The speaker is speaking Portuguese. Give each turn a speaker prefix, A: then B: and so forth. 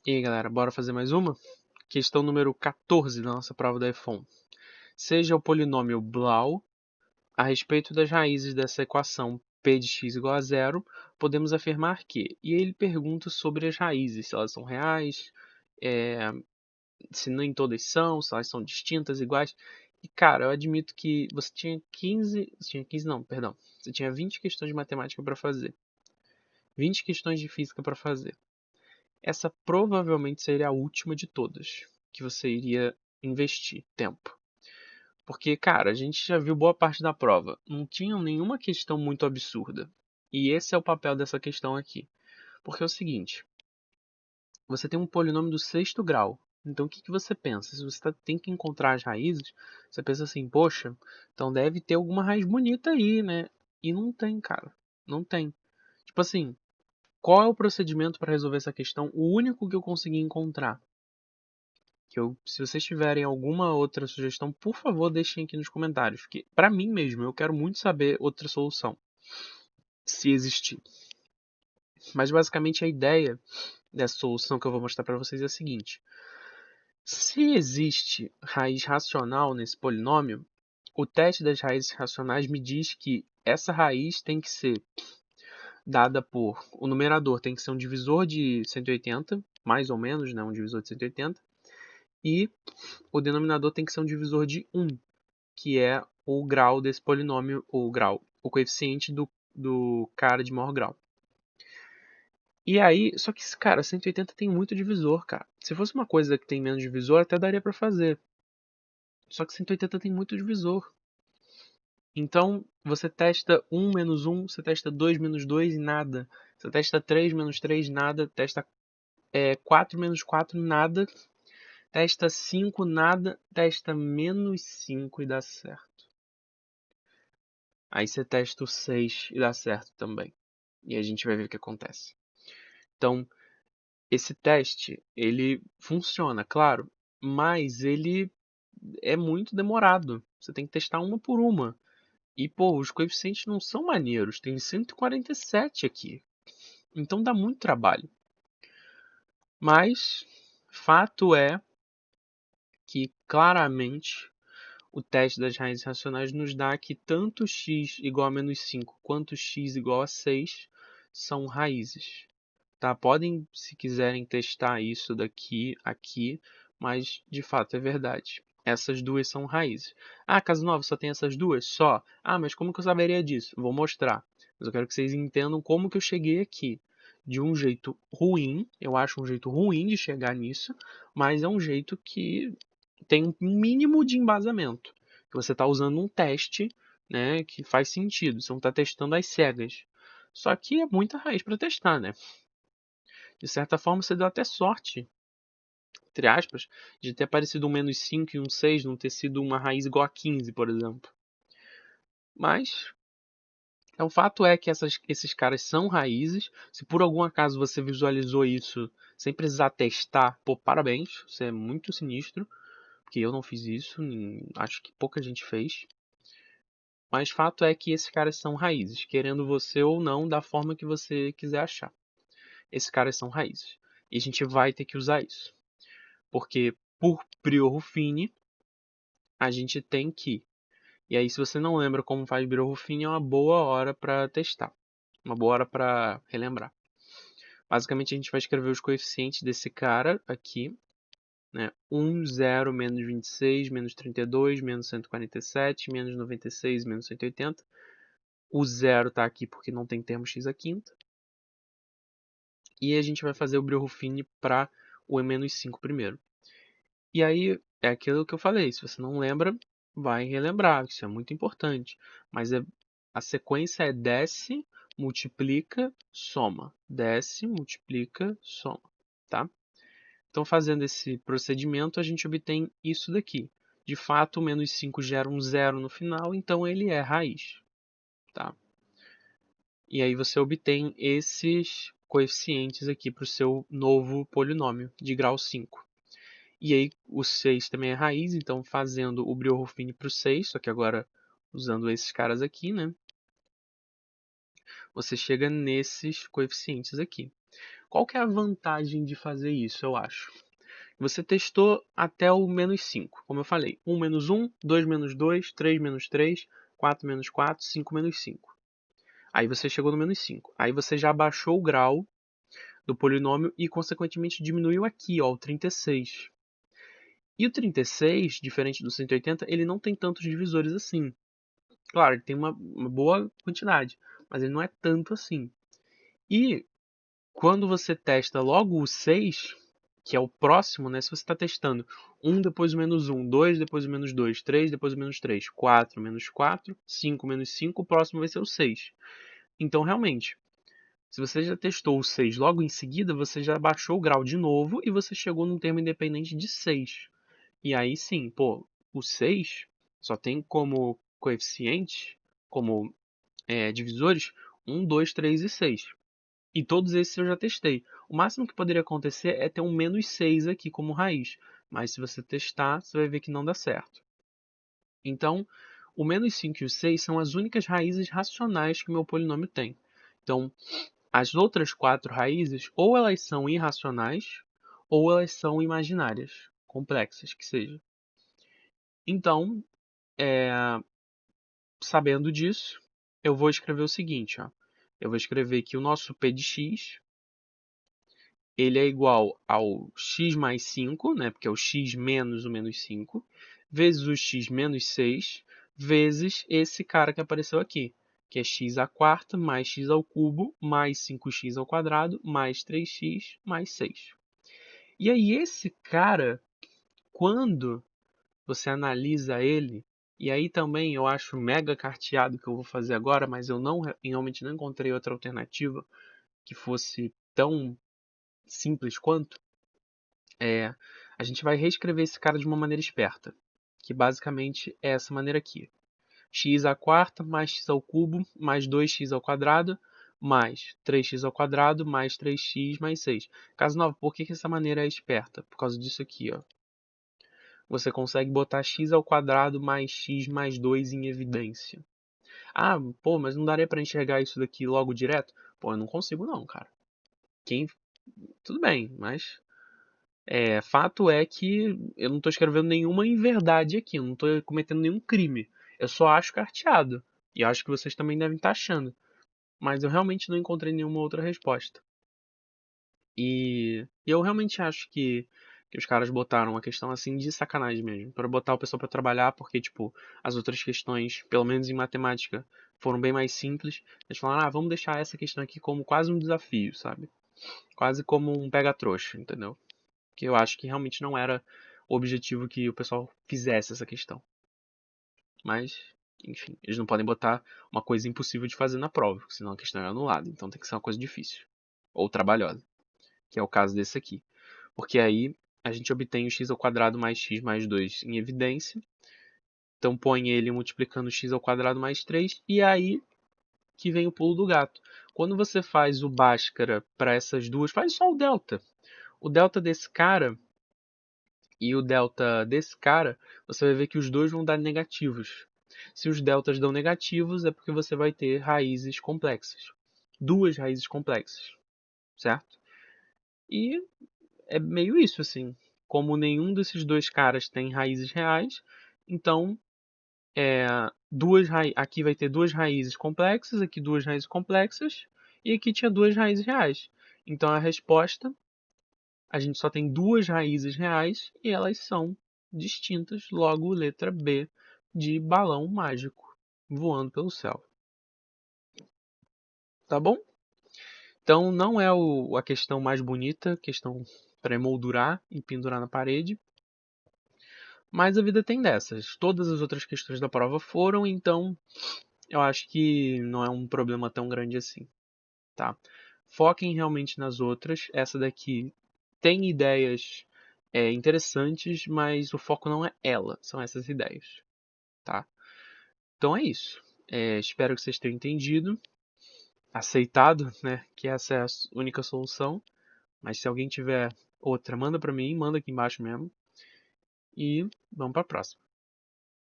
A: E aí, galera, bora fazer mais uma? Questão número 14 da nossa prova da F1. Seja o polinômio Blau, a respeito das raízes dessa equação p de x igual a zero, podemos afirmar que... E aí ele pergunta sobre as raízes, se elas são reais, se nem todas são, se elas são distintas, iguais. E, cara, eu admito que você tinha 15... Você tinha 15 não, perdão. Você tinha 20 questões de matemática para fazer. 20 questões de física para fazer. Essa provavelmente seria a última de todas que você iria investir tempo. Porque, cara, a gente já viu boa parte da prova. Não tinha nenhuma questão muito absurda. E esse é o papel dessa questão aqui. Porque é o seguinte: você tem um polinômio do sexto grau. Então, o que você pensa? Se você tem que encontrar as raízes, você pensa assim, poxa, então deve ter alguma raiz bonita aí, né? E não tem, cara. Não tem. Tipo assim, qual é o procedimento para resolver essa questão? O único que eu consegui encontrar. Se vocês tiverem alguma outra sugestão, por favor, deixem aqui nos comentários. Porque, para mim mesmo, eu quero muito saber outra solução, se existir. Mas, basicamente, a ideia dessa solução que eu vou mostrar para vocês é a seguinte. Se existe raiz racional nesse polinômio, o teste das raízes racionais me diz que essa raiz tem que ser dada por... O numerador tem que ser um divisor de 180, mais ou menos, né, um divisor de 180. E o denominador tem que ser um divisor de 1, que é o grau desse polinômio, o coeficiente do cara de maior grau. E aí, só que, cara, 180 tem muito divisor, cara. Se fosse uma coisa que tem menos divisor, até daria pra fazer. Só que 180 tem muito divisor. Então, você testa 1 menos 1, você testa 2 menos 2 e nada. Você testa 3 menos 3, nada. Testa 4 menos 4, nada. Testa 5, nada. Testa menos 5 e dá certo. Aí você testa o 6 e dá certo também. E a gente vai ver o que acontece. Então, esse teste, ele funciona, claro, mas ele é muito demorado. Você tem que testar uma por uma. E, pô, os coeficientes não são maneiros. Tem 147 aqui. Então dá muito trabalho. Mas, fato é que, claramente, o teste das raízes racionais nos dá que tanto x igual a menos 5 quanto x igual a 6 são raízes. Tá? Podem, se quiserem, testar isso daqui, aqui, mas de fato é verdade. Essas duas são raízes. Ah, Casanova, só tem essas duas? Só. Ah, mas como que eu saberia disso? Vou mostrar. Mas eu quero que vocês entendam como que eu cheguei aqui. De um jeito ruim, eu acho um jeito ruim de chegar nisso, mas é um jeito que tem um mínimo de embasamento. Que você está usando um teste, né, que faz sentido. Você não está testando às cegas. Só que é muita raiz para testar, né? De certa forma, você deu até sorte, entre aspas, de ter aparecido um menos 5 e um 6, não ter sido uma raiz igual a 15, por exemplo. Mas o fato é que esses caras são raízes. Se por algum acaso você visualizou isso sem precisar testar, pô, parabéns, você é muito sinistro, porque eu não fiz isso, acho que pouca gente fez. Mas fato é que esses caras são raízes, querendo você ou não, da forma que você quiser achar. Esses caras são raízes. E a gente vai ter que usar isso. Porque por Brio-Ruffini, a gente tem que... E aí, se você não lembra como faz Brio-Ruffini, é uma boa hora para testar. Uma boa hora para relembrar. Basicamente, a gente vai escrever os coeficientes desse cara aqui. Né? 1, 0, menos 26, menos 32, menos 147, menos 96, menos 180. O zero está aqui porque não tem termo x à quinta. E a gente vai fazer o Brio-Ruffini para o E-5 primeiro. E aí, é aquilo que eu falei, se você não lembra, vai relembrar, isso é muito importante. Mas a sequência é desce, multiplica, soma. Desce, multiplica, soma, tá? Então, fazendo esse procedimento, a gente obtém isso daqui. De fato, o menos 5 gera um zero no final, então ele é raiz, tá? E aí você obtém esses coeficientes aqui para o seu novo polinômio de grau 5. E aí o 6 também é raiz, então fazendo o Brio-Ruffini para o 6, só que agora usando esses caras aqui, né? Você chega nesses coeficientes aqui. Qual que é a vantagem de fazer isso, eu acho? Você testou até o menos 5, como eu falei. 1 menos 1, 2 menos 2, 3 menos 3, 4 menos 4, 5 menos 5. Aí você chegou no menos 5. Aí você já abaixou o grau do polinômio e, consequentemente, diminuiu aqui, ó, o 36. E o 36, diferente do 180, ele não tem tantos divisores assim. Claro, ele tem uma boa quantidade, mas ele não é tanto assim. E quando você testa logo o 6, que é o próximo, né? Se você está testando 1 depois o menos 1, 2 depois o menos 2, 3 depois o menos 3, 4 menos 4, 5 menos 5, o próximo vai ser o 6. Então, realmente, se você já testou o 6 logo em seguida, você já baixou o grau de novo e você chegou num termo independente de 6. E aí sim, pô, o 6 só tem como coeficientes, como divisores, 1, 2, 3 e 6. E todos esses eu já testei. O máximo que poderia acontecer é ter um menos 6 aqui como raiz. Mas se você testar, você vai ver que não dá certo. Então, o menos 5 e o 6 são as únicas raízes racionais que o meu polinômio tem. Então, as outras 4 raízes, ou elas são irracionais, ou elas são imaginárias, complexas que seja. Então, sabendo disso, eu vou escrever o seguinte, ó. Eu vou escrever que o nosso P de x ele é igual ao x mais 5, né, porque é o x menos o menos 5, vezes o x menos 6, vezes esse cara que apareceu aqui, que é x à quarta mais x ao cubo mais 5x ao quadrado mais 3x mais 6. E aí esse cara, quando você analisa ele, e aí também eu acho mega carteado que eu vou fazer agora, mas eu realmente não encontrei outra alternativa que fosse tão simples quanto, a gente vai reescrever esse cara de uma maneira esperta, que basicamente é essa maneira aqui. X à quarta mais x ao cubo mais 2x ao quadrado mais 3x ao quadrado mais 3x mais 6. Caso novo, por que essa maneira é esperta? Por causa disso aqui, ó. Você consegue botar x ao quadrado mais x mais 2 em evidência. Ah, pô, mas não daria para enxergar isso daqui logo direto? Pô, eu não consigo não, cara. Tudo bem, mas fato é que eu não estou escrevendo nenhuma inverdade aqui, eu não estou cometendo nenhum crime. Eu só acho carteado. E acho que vocês também devem estar achando. Mas eu realmente não encontrei nenhuma outra resposta. E eu realmente acho que os caras botaram a questão assim de sacanagem mesmo. Para botar o pessoal para trabalhar, porque, tipo, as outras questões, pelo menos em matemática, foram bem mais simples. Eles falaram, vamos deixar essa questão aqui como quase um desafio, sabe? Quase como um pega-trouxa, entendeu? Que eu acho que realmente não era o objetivo que o pessoal fizesse essa questão. Mas, enfim, eles não podem botar uma coisa impossível de fazer na prova, senão a questão é anulada. Então tem que ser uma coisa difícil ou trabalhosa, que é o caso desse aqui. Porque aí a gente obtém o x ao quadrado mais x mais 2 em evidência. Então põe ele multiplicando x ao quadrado mais 3 e aí que vem o pulo do gato. Quando você faz o Bhaskara para essas duas, faz só o delta. O delta desse cara e o delta desse cara, você vai ver que os dois vão dar negativos. Se os deltas dão negativos, é porque você vai ter raízes complexas. Duas raízes complexas, certo? E é meio isso, assim. Como nenhum desses dois caras tem raízes reais, então aqui vai ter duas raízes complexas, aqui duas raízes complexas, e aqui tinha duas raízes reais. Então a resposta, a gente só tem duas raízes reais e elas são distintas, logo letra B de balão mágico voando pelo céu. Tá bom? Então não é a questão mais bonita, questão para emoldurar e pendurar na parede, mas a vida tem dessas. Todas as outras questões da prova foram, então eu acho que não é um problema tão grande assim, tá? Foquem realmente nas outras. Essa daqui tem ideias interessantes, mas o foco não é ela, são essas ideias, tá? Então é isso. Espero que vocês tenham entendido, aceitado, né, que essa é a única solução. Mas se alguém tiver outra, manda para mim, manda aqui embaixo mesmo. E vamos para a próxima.